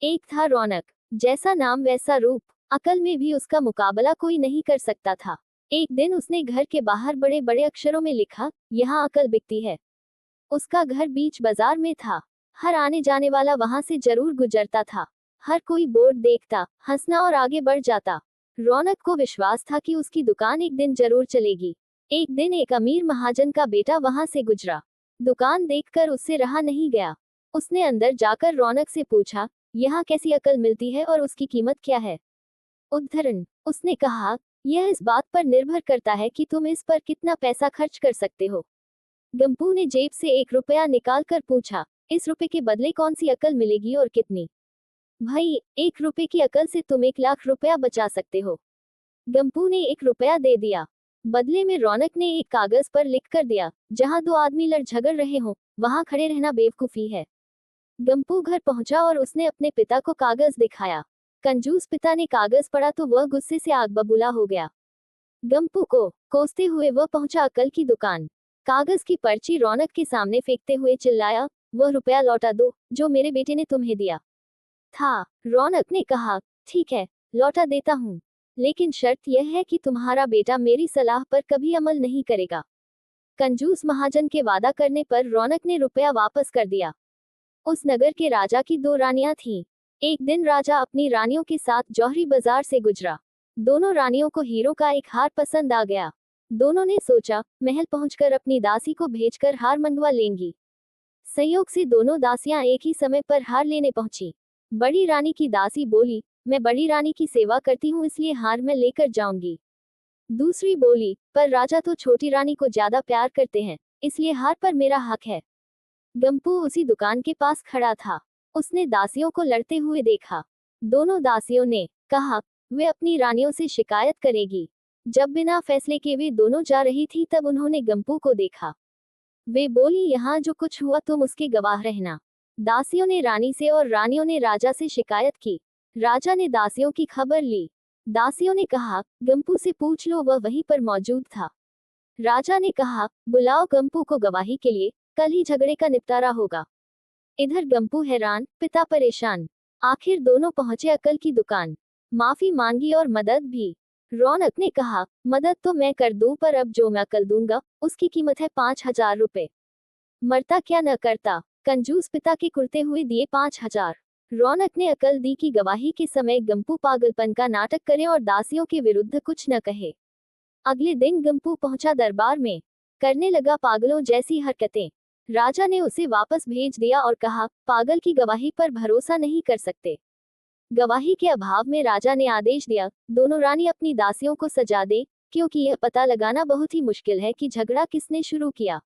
एक था रौनक, जैसा नाम वैसा रूप, अकल में भी उसका मुकाबला कोई नहीं कर सकता था। एक दिन उसने घर के बाहर बड़े बड़े अक्षरों में लिखा, यहाँ अकल बिकती है। उसका घर बीच बाजार में था। हर आने जाने वाला वहां से जरूर गुजरता था। हर कोई बोर्ड देखता, हंसना और आगे बढ़ जाता। रौनक को विश्वास था कि उसकी दुकान एक दिन जरूर चलेगी। एक दिन एक अमीर महाजन का बेटा वहां से गुजरा। दुकान देखकर उससे रहा नहीं गया। उसने अंदर जाकर रौनक से पूछा, यहाँ कैसी अकल मिलती है और उसकी कीमत क्या है? उद्धरण, उसने कहा, यह इस बात पर निर्भर करता है कि तुम इस पर कितना पैसा खर्च कर सकते हो। गंपू ने जेब से 1 रुपया निकाल कर पूछा, इस रुपए के बदले कौन सी अकल मिलेगी और कितनी? भाई, 1 रुपए की अकल से तुम 1 लाख रुपया बचा सकते हो। गंपू ने 1 रुपया दे दिया। बदले में रौनक ने एक कागज पर लिख कर दिया, जहां दो आदमी लड़ झगड़ रहे हो, वहां खड़े रहना बेवकूफी है। गंपू घर पहुंचा और उसने अपने पिता को कागज दिखाया। कंजूस पिता ने कागज पढ़ा तो वह गुस्से से आग बबूला हो गया। गंपू को कोसते हुए वह पहुंचा अकल की दुकान। कागज की पर्ची रौनक के सामने फेंकते हुए चिल्लाया, वह रुपया लौटा दो जो मेरे बेटे ने तुम्हें दिया था। रौनक ने कहा, ठीक है, लौटा देता हूँ, लेकिन शर्त यह है कि तुम्हारा बेटा मेरी सलाह पर कभी अमल नहीं करेगा। कंजूस महाजन के वादा करने पर रौनक ने रुपया वापस कर दिया। उस नगर के राजा की 2 रानियां थीं। एक दिन राजा अपनी रानियों के साथ जौहरी बाजार से गुजरा। दोनों रानियों को हीरो का एक हार पसंद आ गया। दोनों ने सोचा, महल पहुंचकर अपनी दासी को भेजकर हार मंगवा लेंगी। संयोग से दोनों दासियां एक ही समय पर हार लेने पहुंची। बड़ी रानी की दासी बोली, मैं बड़ी रानी की सेवा करती हूँ इसलिए हार मैं लेकर जाऊंगी। दूसरी बोली, पर राजा तो छोटी रानी को ज्यादा प्यार करते हैं, इसलिए हार पर मेरा हक है। गंपू उसी दुकान के पास खड़ा था। उसने दासियों को लड़ते हुए देखा। दोनों दासियों ने कहा, वे अपनी रानियों से शिकायत करेगी। जब बिना फैसले के वे दोनों जा रही थी तब उन्होंने गंपू को देखा। वे बोली, यहाँ जो कुछ हुआ तुम उसके गवाह रहना। दासियों ने रानी से और रानियों ने राजा से शिकायत की। राजा ने दासियों की खबर ली। दासियों ने कहा, गंपू से पूछ लो, वह वहीं पर मौजूद था। राजा ने कहा, बुलाओ गंपू को गवाही के लिए, कल ही झगड़े का निपटारा होगा। इधर गंपू हैरान, पिता परेशान। आखिर दोनों पहुंचे अकल की दुकान। माफी मांगी और मदद भी। रौनक ने कहा, मदद तो मैं कर दूं, पर अब जो मैं अकल दूंगा उसकी कीमत है 5,000 रुपए। मरता क्या न करता। कंजूस पिता के कुर्ते हुए दिए 5,000। रौनक ने अकल दी कि गवाही के समय गंपू पागलपन का नाटक करे और दासियों के विरुद्ध कुछ न कहे। अगले दिन गंपू पहुंचा दरबार में। करने लगा पागलों जैसी हरकतें। राजा ने उसे वापस भेज दिया और कहा, पागल की गवाही पर भरोसा नहीं कर सकते। गवाही के अभाव में राजा ने आदेश दिया, दोनों रानी अपनी दासियों को सजा दे, क्योंकि यह पता लगाना बहुत ही मुश्किल है कि झगड़ा किसने शुरू किया।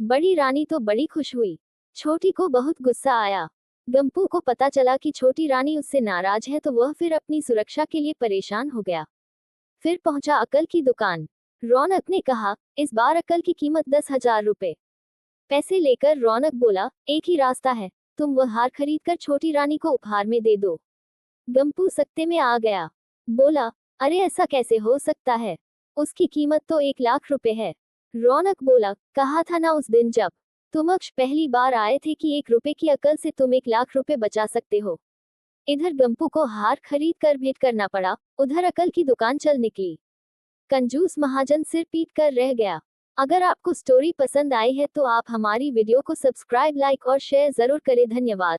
बड़ी रानी तो बड़ी खुश हुई। छोटी को बहुत गुस्सा आया। गंपू को पता चला कि छोटी रानी उससे नाराज है तो वह फिर अपनी सुरक्षा के लिए परेशान हो गया। फिर पहुंचा अकल की दुकान। रौनक ने कहा, इस बार अकल की कीमत 10,000 रुपए। पैसे लेकर रौनक बोला, एक ही रास्ता है, तुम वह हार खरीद कर छोटी रानी को उपहार में दे दो। गंपू सख्ते में आ गया। बोला, अरे ऐसा कैसे हो सकता है, उसकी कीमत तो 1 लाख रुपए है। रौनक बोला, कहा था ना उस दिन जब तुम पहली बार आए थे कि 1 रुपए की अकल से तुम 1 लाख रुपए बचा सकते हो। इधर गंपू को हार खरीद कर भेंट करना पड़ा, उधर अकल की दुकान चल निकली। कंजूस महाजन सिर पीट कर रह गया। अगर आपको स्टोरी पसंद आई है तो आप हमारी वीडियो को सब्सक्राइब, लाइक और शेयर जरूर करें। धन्यवाद।